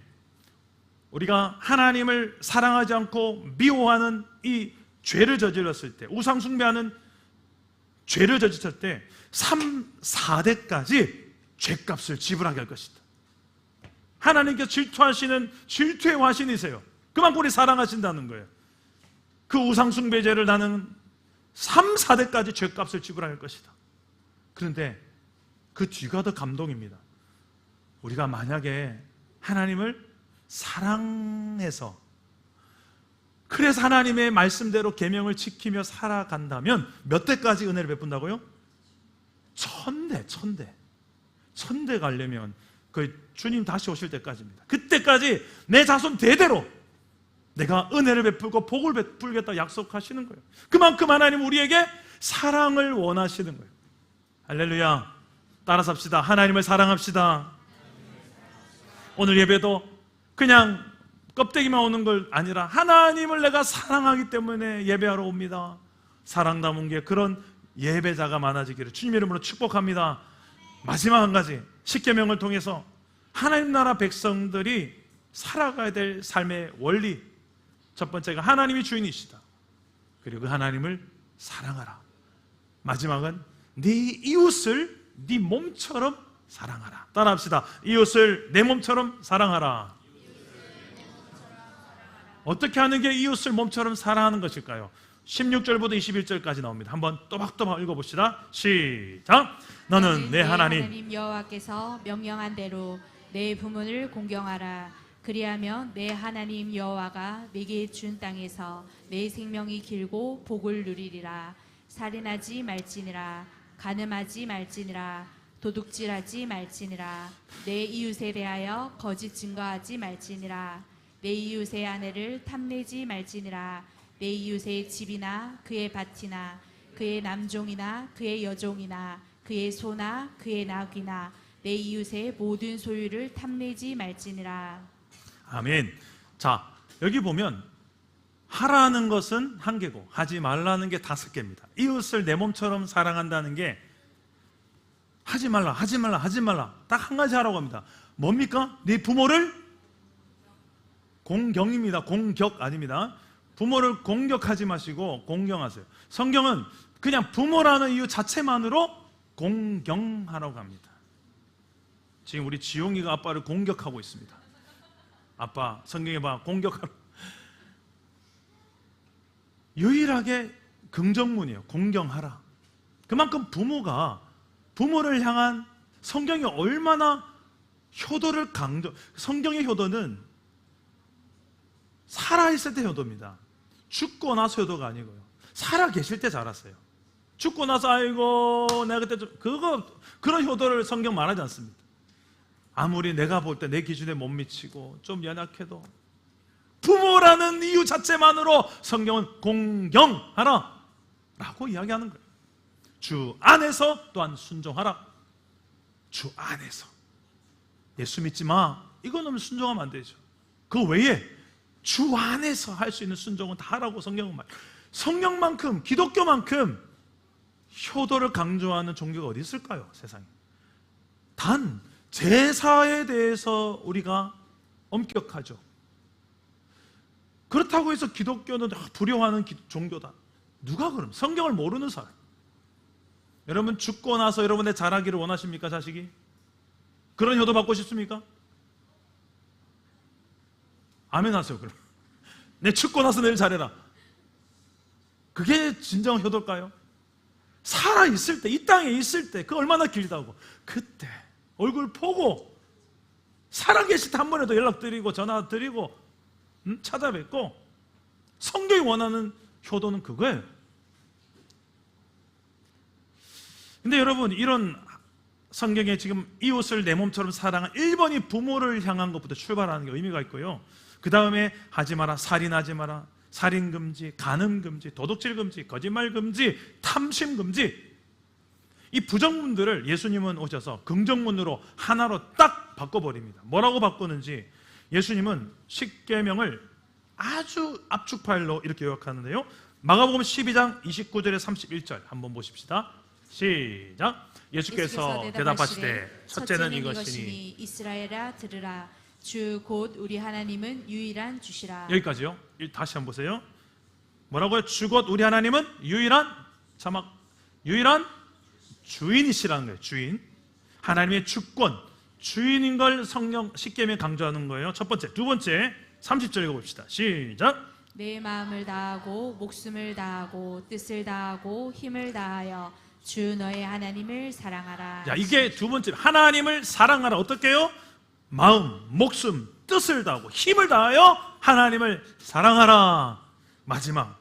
우리가 하나님을 사랑하지 않고 미워하는 이 죄를 저질렀을 때, 우상 숭배하는 죄를 저질렀을 때 3, 4대까지 죄값을 지불하게 할 것이다. 하나님께 질투하시는 질투의 화신이세요. 그만큼 우리 사랑하신다는 거예요. 그 우상 숭배죄를 나는 3, 4대까지 죄값을 지불할 것이다. 그런데 그 뒤가 더 감동입니다. 우리가 만약에 하나님을 사랑해서 그래서 하나님의 말씀대로 계명을 지키며 살아간다면 몇 대까지 은혜를 베푼다고요? 1000대. 1000대 가려면 그 주님 다시 오실 때까지입니다. 그때까지 내 자손 대대로 내가 은혜를 베풀고 복을 베풀겠다 약속하시는 거예요. 그만큼 하나님 우리에게 사랑을 원하시는 거예요. 할렐루야. 따라 삽시다. 하나님을 사랑합시다. 오늘 예배도 그냥 껍데기만 오는 걸 아니라 하나님을 내가 사랑하기 때문에 예배하러 옵니다. 사랑 담은 게 그런 예배자가 많아지기를 주님 이름으로 축복합니다. 마지막 한 가지, 십계명을 통해서 하나님 나라 백성들이 살아가야 될 삶의 원리, 첫 번째가 하나님이 주인이시다. 그리고 그 하나님을 사랑하라. 마지막은 네 이웃을 네 몸처럼 사랑하라. 따라합시다. 이웃을 내 몸처럼 사랑하라. 어떻게 하는 게 이웃을 몸처럼 사랑하는 것일까요? 16절부터 21절까지 나옵니다. 한번 또박또박 읽어봅시다. 시작. 너는 내 하나님 여호와께서 명령한 대로 내 부모를 공경하라. 그리하면 내 하나님 여호와가 내게 준 땅에서 내 생명이 길고 복을 누리리라. 살인하지 말지니라. 간음하지 말지니라. 도둑질하지 말지니라. 내 이웃에 대하여 거짓 증거하지 말지니라. 내 이웃의 아내를 탐내지 말지니라. 내 이웃의 집이나 그의 밭이나 그의 남종이나 그의 여종이나 그의 소나 그의 낙이나 내 이웃의 모든 소유를 탐내지 말지니라. 아멘. 자, 여기 보면 하라는 것은 한 개고 하지 말라는 게 5개입니다. 이웃을 내 몸처럼 사랑한다는 게 하지 말라, 하지 말라, 하지 말라. 딱 한 가지 하라고 합니다. 뭡니까? 네 부모를 공경입니다. 공격 아닙니다. 부모를 공격하지 마시고 공경하세요. 성경은 그냥 부모라는 이유 자체만으로 공경하라고 합니다. 지금 우리 지용이가 아빠를 공격하고 있습니다. 아빠 성경에 봐, 공격하라. 유일하게 긍정문이에요. 공경하라. 그만큼 부모가 부모를 향한 성경이 얼마나 효도를 성경의 효도는 살아있을 때 효도입니다. 죽고 나서 효도가 아니고요. 살아 계실 때 잘하세요. 죽고 나서 아이고 내가 그때 좀 그런 효도를 성경 말하지 않습니다. 아무리 내가 볼 때 내 기준에 못 미치고 좀 연약해도 부모라는 이유 자체만으로 성경은 공경하라 라고 이야기하는 거예요. 주 안에서 또한 순종하라. 주 안에서. 예수 믿지 마, 이거는 순종하면 안 되죠. 그 외에 주 안에서 할 수 있는 순종은 다 하라고 성경은 말해요. 성경만큼, 기독교만큼 효도를 강조하는 종교가 어디 있을까요? 세상에. 단 제사에 대해서 우리가 엄격하죠. 그렇다고 해서 기독교는 불효하는 종교다. 누가 그럼? 성경을 모르는 사람. 여러분 죽고 나서 여러분의 잘하기를 원하십니까? 자식이? 그런 효도 받고 싶습니까? 아멘 하세요. 그럼 내 죽고 나서 내일 잘해라. 그게 진정한 효도일까요? 살아있을 때, 이 땅에 있을 때, 그 얼마나 길다고. 그때 얼굴 보고 살아계실 때 한 번에도 연락드리고 전화드리고 찾아뵙고. 성경이 원하는 효도는 그거예요. 근데 여러분, 이런 성경에 지금 이웃을 내 몸처럼 사랑한 1번이 부모를 향한 것부터 출발하는 게 의미가 있고요. 그 다음에 하지 마라, 살인하지 마라, 살인 금지, 간음 금지, 도둑질 금지, 거짓말 금지, 탐심 금지. 이 부정문들을 예수님은 오셔서 긍정문으로 하나로 딱 바꿔버립니다. 뭐라고 바꾸는지 예수님은 십계명을 아주 압축파일로 이렇게 요약하는데요. 마가복음 12장 29절에 31절 한번 보십시다. 시작. 예수께서 대답하시되 첫째는 이것이니 이스라엘아 들으라. 주 곧 우리 하나님은 유일한 주시라. 여기까지요. 다시 한번 보세요. 뭐라고요? 주 곧 우리 하나님은 유일한 자막 유일한 주인이시라는 거예요. 주인. 하나님의 주권, 주인인 걸 성경 십계명에 강조하는 거예요. 첫 번째. 두 번째 30절 읽어봅시다. 시작. 내 마음을 다하고 목숨을 다하고 뜻을 다하고 힘을 다하여 주 너의 하나님을 사랑하라. 자, 이게 두 번째. 하나님을 사랑하라. 어떻게 해요? 마음, 목숨, 뜻을 다하고 힘을 다하여 하나님을 사랑하라. 마지막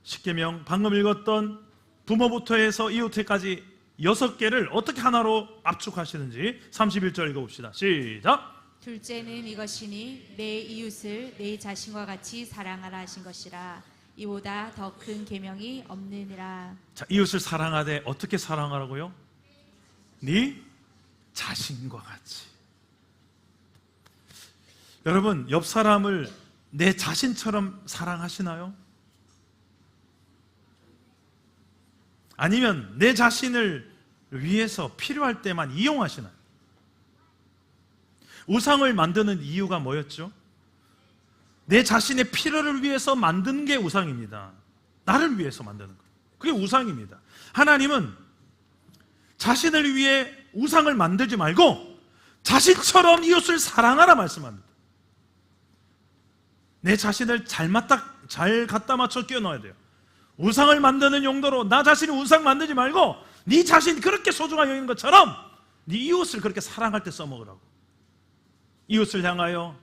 십계명, 방금 읽었던 부모부터 해서 이웃에까지 6개를 어떻게 하나로 압축하시는지 31절 읽어봅시다. 시작. 둘째는 이것이니 내 이웃을 내 자신과 같이 사랑하라 하신 것이라. 이보다 더 큰 계명이 없느니라. 자, 이웃을 사랑하되 어떻게 사랑하라고요? 네 자신과 같이. 여러분, 옆 사람을 내 자신처럼 사랑하시나요? 아니면 내 자신을 위해서 필요할 때만 이용하시나요? 우상을 만드는 이유가 뭐였죠? 내 자신의 필요를 위해서 만드는 게 우상입니다. 나를 위해서 만드는 거. 그게 우상입니다. 하나님은 자신을 위해 우상을 만들지 말고 자신처럼 이웃을 사랑하라 말씀합니다. 내 자신을 잘 갖다 맞춰 끼워 넣어야 돼요. 우상을 만드는 용도로 나 자신이 우상 만들지 말고 네 자신 그렇게 소중하게 여기는 것처럼 네 이웃을 그렇게 사랑할 때 써먹으라고. 이웃을 향하여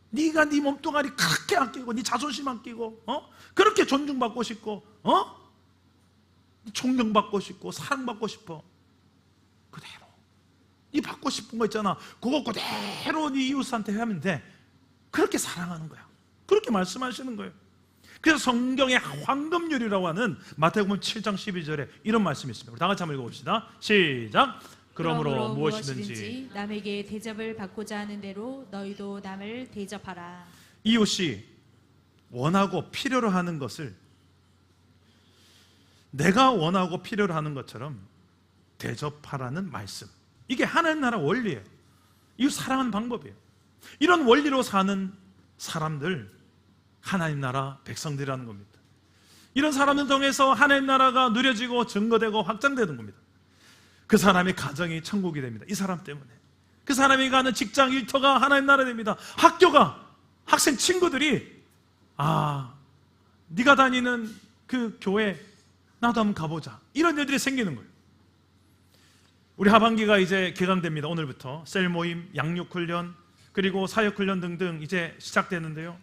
네가 네 몸뚱아리 그렇게 아끼고 네 자존심 아끼고 그렇게 존중받고 싶고 존경받고 싶고 사랑받고 싶어. 그대로 네 받고 싶은 거 있잖아. 그거 그대로 네 이웃한테 하면 돼. 그렇게 사랑하는 거야. 그렇게 말씀하시는 거예요. 그래서 성경의 황금률이라고 하는 마태복음 7장 12절에 이런 말씀이 있습니다. 우리 다 같이 한번 읽어봅시다. 시작. 그러므로 무엇이든지 남에게 대접을 받고자 하는 대로 너희도 남을 대접하라. 이웃이 원하고 필요로 하는 것을 내가 원하고 필요로 하는 것처럼 대접하라는 말씀. 이게 하나님 나라 원리예요. 이웃 사랑하는 방법이에요. 이런 원리로 사는 사람들, 하나님 나라 백성들이라는 겁니다. 이런 사람을 통해서 하나님 나라가 누려지고 증거되고 확장되는 겁니다. 그 사람의 가정이 천국이 됩니다. 이 사람 때문에. 그 사람이 가는 직장 일터가 하나님 나라 됩니다. 학교가, 학생 친구들이 네가 다니는 그 교회 나도 한번 가보자. 이런 일들이 생기는 거예요. 우리 하반기가 이제 개강됩니다. 오늘부터 셀 모임, 양육훈련, 그리고 사역훈련 등등 이제 시작되는데요.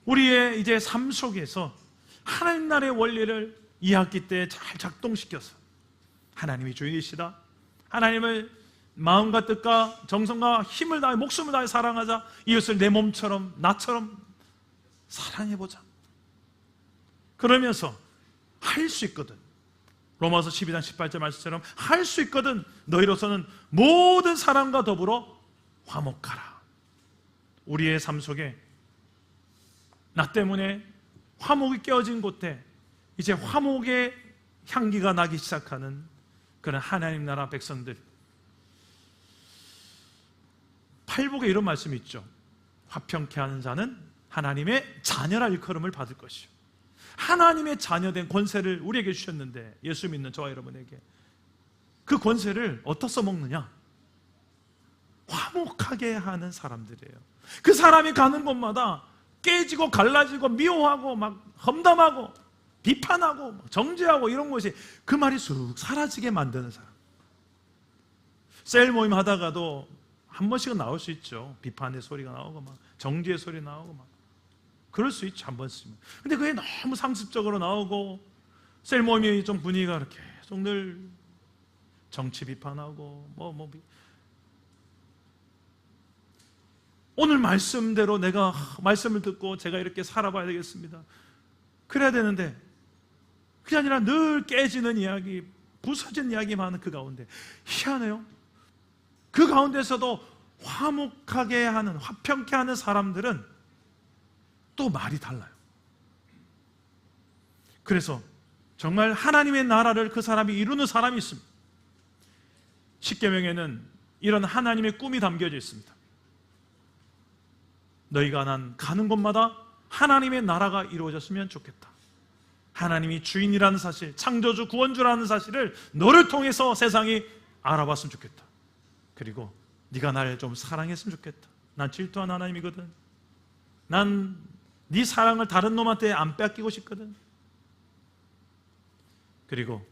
우리의 이제 삶 속에서 하나님 나라의 원리를 2학기 때 잘 작동시켜서 하나님이 주인이시다, 하나님을 마음과 뜻과 정성과 힘을 다해 목숨을 다해 사랑하자. 이웃을 내 몸처럼 나처럼 사랑해보자. 그러면서 할 수 있거든. 로마서 12장 18절 말씀처럼 할 수 있거든. 너희로서는 모든 사람과 더불어 화목하라. 우리의 삶 속에 나 때문에 화목이 깨어진 곳에 이제 화목의 향기가 나기 시작하는 그런 하나님 나라 백성들. 팔복에 이런 말씀이 있죠. 화평케 하는 자는 하나님의 자녀라 일컬음을 받을 것이요. 하나님의 자녀된 권세를 우리에게 주셨는데, 예수 믿는 저와 여러분에게 그 권세를 어디다 써먹느냐? 화목하게 하는 사람들이에요. 그 사람이 가는 곳마다 깨지고 갈라지고 미워하고 막 험담하고 비판하고 정죄하고 이런 것이 그 말이 쑥 사라지게 만드는 사람. 셀 모임 하다가도 한 번씩은 나올 수 있죠. 비판의 소리가 나오고 막 정죄의 소리 나오고 막 그럴 수 있죠, 한 번씩은. 근데 그게 너무 상습적으로 나오고 셀 모임이 좀 분위기가 계속 늘 정치 비판하고 오늘 말씀대로 내가 말씀을 듣고 제가 이렇게 살아봐야 되겠습니다. 그래야 되는데 그게 아니라 늘 깨지는 이야기, 부서진 이야기 많은 그 가운데 희한해요. 그 가운데서도 화목하게 하는, 화평케 하는 사람들은 또 말이 달라요. 그래서 정말 하나님의 나라를 그 사람이 이루는 사람이 있습니다. 십계명에는 이런 하나님의 꿈이 담겨져 있습니다. 너희가 가는 곳마다 하나님의 나라가 이루어졌으면 좋겠다. 하나님이 주인이라는 사실, 창조주, 구원주라는 사실을 너를 통해서 세상이 알아봤으면 좋겠다. 그리고 네가 나를 좀 사랑했으면 좋겠다. 난 질투한 하나님이거든. 난 네 사랑을 다른 놈한테 안 뺏기고 싶거든. 그리고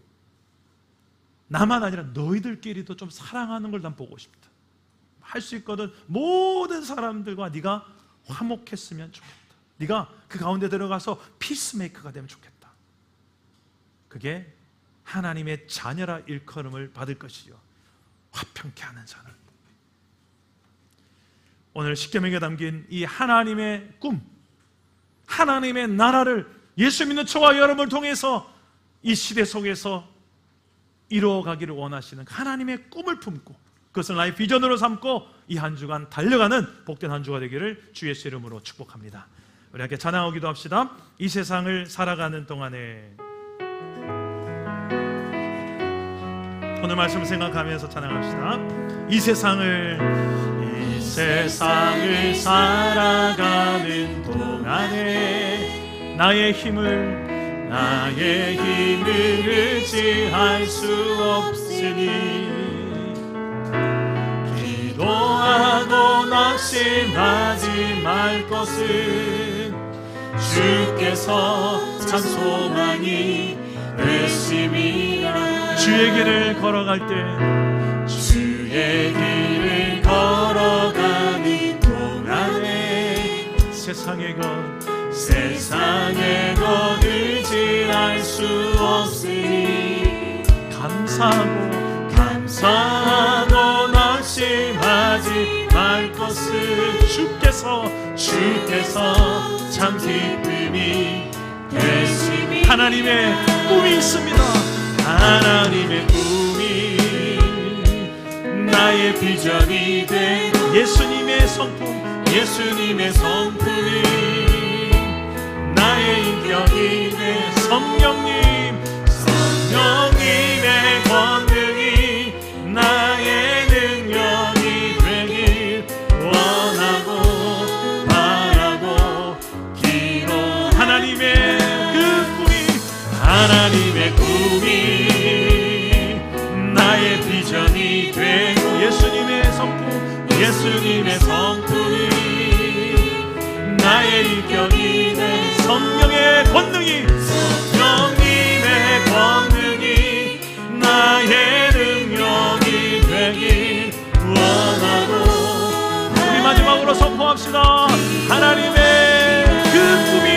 나만 아니라 너희들끼리도 좀 사랑하는 걸 난 보고 싶다. 할 수 있거든. 모든 사람들과 네가 화목했으면 좋겠다. 네가 그 가운데 들어가서 피스메이커가 되면 좋겠다. 그게 하나님의 자녀라 일컬음을 받을 것이요, 화평케 하는 자는. 오늘 십계명에 담긴 이 하나님의 꿈, 하나님의 나라를 예수 믿는 저와 여러분을 통해서 이 시대 속에서 이루어가기를 원하시는 하나님의 꿈을 품고 그것을 나의 비전으로 삼고 이 한 주간 달려가는 복된 한 주가 되기를 주 예수 이름으로 축복합니다. 우리 함께 찬양하고 기도합시다. 이 세상을 살아가는 동안에 오늘 말씀을 생각하면서 찬양합시다. 이 세상을 살아가는 동안에 나의 힘을 의지할 수 없으니 기도하고 낙심하지 말 것은 주께서 참 소망이 되심이라. 주의 길을 걸어갈 때 주의 길을 걸어가는 동안에 세상의 것 의지할 수 없으니 감사하고 낙심하지 말 것을 주께서 참 기쁨이 되시니. 하나님의 꿈이 있습니다. 하나님의 꿈이 나의 비전이 된 예수님의 성품이 나의 인격이 된 성령님의 권능이 나의 능력이 되길 원하고 바라고 기도. 하나님의 꿈이 나의 비전이 되고 예수님의 성품이 나의 인격이 된 성령님의 권능이 나의 능력이 되길 원하고. 우리 마지막으로 선포합시다. 하나님의 꿈이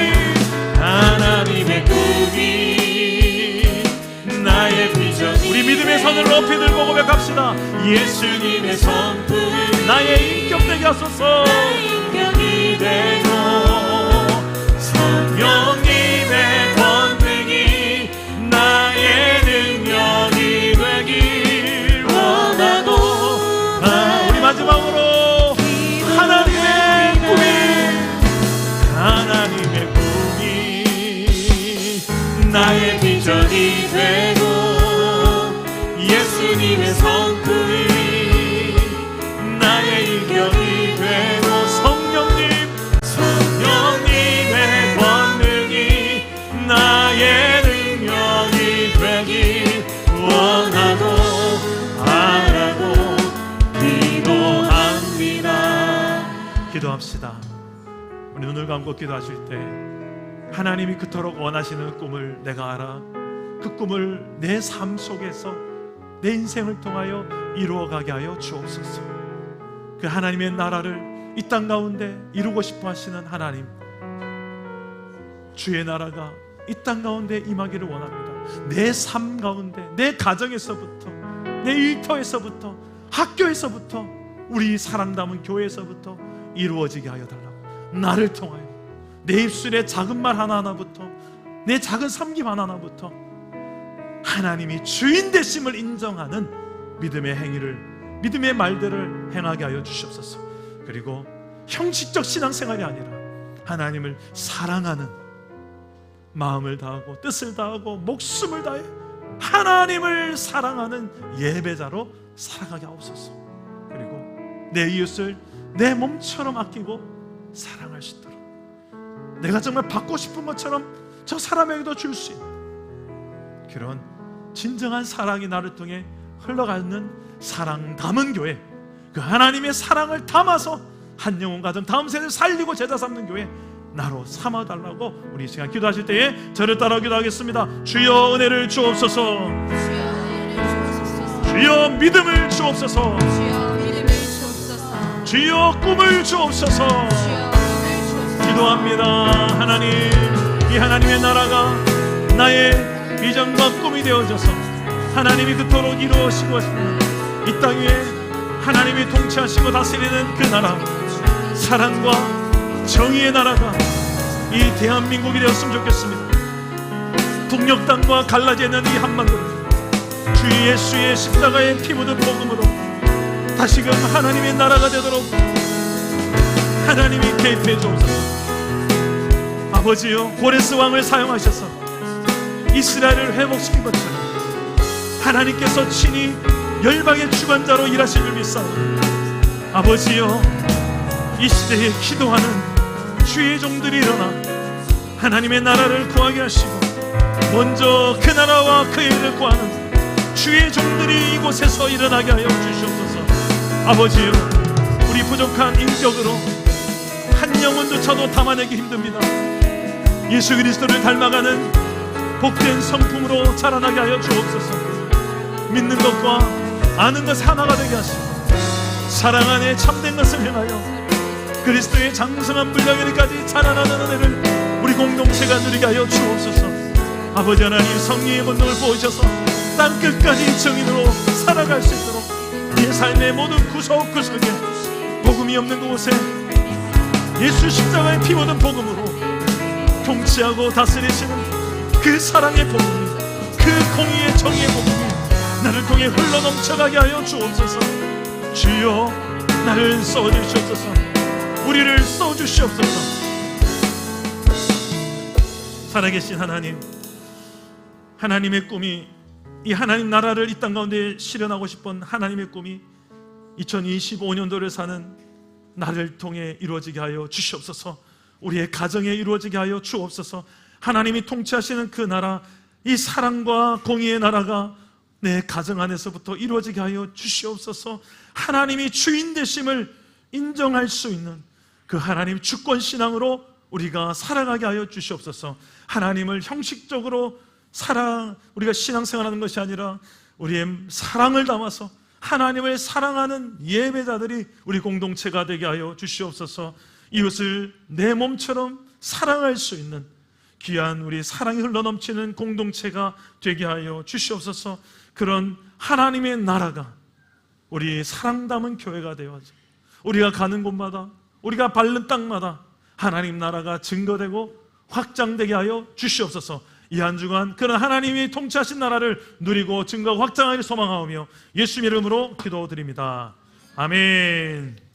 나의 비전. 우리 믿음의 손을 높이 들고 고백합시다. 예수님의 성품이 나의 인격 되게 하소서. 인격이 되고 성령님의 권능이 나의 능력이 되길 원하고. 우리 마지막으로 하나님의 꿈이 나의 비전이 되고 예수님의 성품이 나의 인격이 되고 성령님의 권능이 나의 능력이 되길 원하고 바라고 기도합니다. 기도합시다. 우리 눈을 감고 기도하실 때 하나님이 그토록 원하시는 꿈을 내가 알아. 그 꿈을 내 삶 속에서 내 인생을 통하여 이루어가게 하여 주옵소서. 그 하나님의 나라를 이 땅 가운데 이루고 싶어 하시는 하나님, 주의 나라가 이 땅 가운데 임하기를 원합니다. 내 삶 가운데, 내 가정에서부터, 내 일터에서부터, 학교에서부터, 우리 사랑 담은 교회에서부터 이루어지게 하여 달라고. 나를 통하여 내 입술의 작은 말 하나하나부터, 내 작은 섬김 하나하나부터 하나님이 주인 되심을 인정하는 믿음의 행위를, 믿음의 말들을 행하게 하여 주시옵소서. 그리고 형식적 신앙생활이 아니라 하나님을 사랑하는 마음을 다하고 뜻을 다하고 목숨을 다해 하나님을 사랑하는 예배자로 살아가게 하옵소서. 그리고 내 이웃을 내 몸처럼 아끼고 사랑할 수 있도록, 내가 정말 받고 싶은 것처럼 저 사람에게도 줄 수 있는 그런 진정한 사랑이 나를 통해 흘러가는 사랑 담은 교회, 그 하나님의 사랑을 담아서 한 영혼 가정 다음 세대를 살리고 제자 삼는 교회 나로 삼아달라고 우리 이 시간 기도하실 때에 저를 따라 기도하겠습니다. 주여 은혜를 주옵소서. 주여 믿음을 주옵소서. 주여 꿈을 주옵소서. 기도합니다. 하나님, 이 하나님의 나라가 나의 비전과 꿈이 되어져서 하나님이 그토록 이루어지고 싶은 이 땅 위에 하나님이 통치하시고 다스리는 그 나라, 사랑과 정의의 나라가 이 대한민국이 되었으면 좋겠습니다. 북녘 땅과 갈라져 있는 이 한반도, 주 예수의 십자가의 피 묻은 복음으로 다시금 하나님의 나라가 되도록 하나님이 개입해 주옵소서. 아버지요, 고레스 왕을 사용하셔서 이스라엘을 회복시킨 것처럼 하나님께서 친히 열방의 주관자로 일하실 줄 믿사오니 아버지요, 이 시대에 기도하는 주의 종들이 일어나 하나님의 나라를 구하게 하시고 먼저 그 나라와 그의 일을 구하는 주의 종들이 이곳에서 일어나게 하여 주시옵소서. 아버지요, 우리 부족한 인격으로 한 영혼조차도 담아내기 힘듭니다. 예수 그리스도를 닮아가는 복된 성품으로 자라나게 하여 주옵소서. 믿는 것과 아는 것 하나가 되게 하시고 사랑 안에 참된 것을 행하여 그리스도의 장성한 분량에까지 자라나는 은혜를 우리 공동체가 누리게 하여 주옵소서. 아버지 하나님, 성령의 본능을 보이셔서 땅 끝까지 정인으로 살아갈 수 있도록 내 삶의 모든 구석구석에 복음이 없는 곳에 예수 십자가의 피 묻은 복음으로 통치하고 다스리시는 그 사랑의 복음이, 그 공의의 정의의 복음이 나를 통해 흘러넘쳐가게 하여 주옵소서. 주여, 나를 써주시옵소서. 우리를 써주시옵소서. 살아계신 하나님, 하나님의 꿈이, 이 하나님 나라를 이 땅 가운데 실현하고 싶은 하나님의 꿈이 2025년도를 사는 나를 통해 이루어지게 하여 주시옵소서. 우리의 가정에 이루어지게 하여 주옵소서. 하나님이 통치하시는 그 나라, 이 사랑과 공의의 나라가 내 가정 안에서부터 이루어지게 하여 주시옵소서. 하나님이 주인 되심을 인정할 수 있는 그 하나님 주권 신앙으로 우리가 살아가게 하여 주시옵소서. 하나님을 형식적으로 우리가 신앙생활하는 것이 아니라 우리의 사랑을 담아서 하나님을 사랑하는 예배자들이 우리 공동체가 되게 하여 주시옵소서. 이웃을 내 몸처럼 사랑할 수 있는 귀한 우리 사랑이 흘러넘치는 공동체가 되게 하여 주시옵소서. 그런 하나님의 나라가 우리 사랑 담은 교회가 되어서 우리가 가는 곳마다, 우리가 밟는 땅마다 하나님 나라가 증거되고 확장되게 하여 주시옵소서. 이 한 주간 그런 하나님이 통치하신 나라를 누리고 증거하고 확장하기를 소망하오며 예수 이름으로 기도드립니다. 아멘.